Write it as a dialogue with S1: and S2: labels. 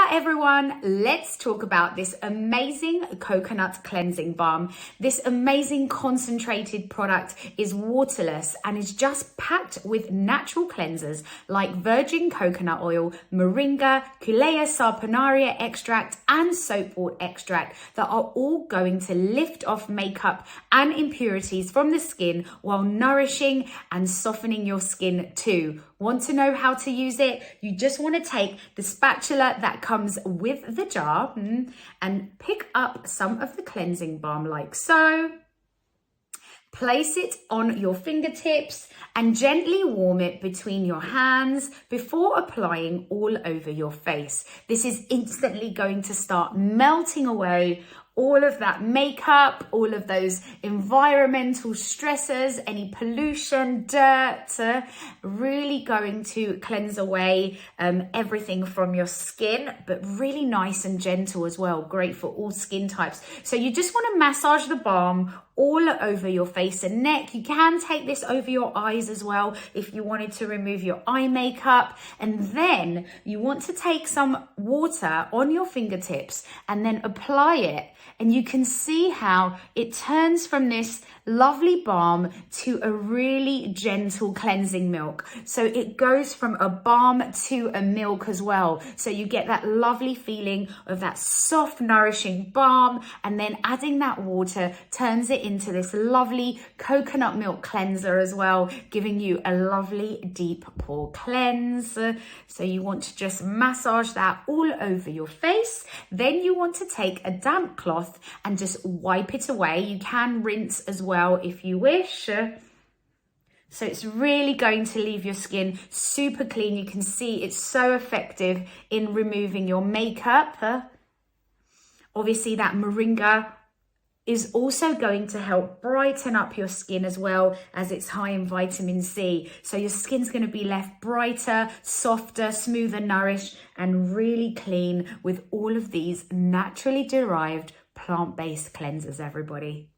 S1: Hola everyone, let's talk about this amazing coconut cleansing balm. This amazing concentrated product is waterless and is just packed with natural cleansers like virgin coconut oil, moringa, Culea saponaria extract and soapwort extract that are all going to lift off makeup and impurities from the skin while nourishing and softening your skin too. Want to know how to use it? You just want to take the spatula that comes with the jar and pick up some of the cleansing balm like so. Place it on your fingertips and gently warm it between your hands before applying all over your face. This is instantly going to start melting away all of that makeup, all of those environmental stressors, any pollution, dirt, really going to cleanse away everything from your skin, but really nice and gentle as well. Great for all skin types. So you just want to massage the balm all over your face and neck. You can take this over your eyes as well if you wanted to remove your eye makeup. And then you want to take some water on your fingertips and then apply it. And you can see how it turns from this lovely balm to a really gentle cleansing milk. So it goes from a balm to a milk as well. So you get that lovely feeling of that soft, nourishing balm, and then adding that water turns it into this lovely coconut milk cleanser as well, giving you a lovely deep pore cleanse. So you want to just massage that all over your face. Then you want to take a damp cloth and just wipe it away. You can rinse as well if you wish. So it's really going to leave your skin super clean. You can see it's so effective in removing your makeup. Obviously that moringa is also going to help brighten up your skin as well, as it's high in vitamin C. So your skin's going to be left brighter, softer, smoother, nourished, and really clean with all of these naturally derived plant-based cleansers, everybody.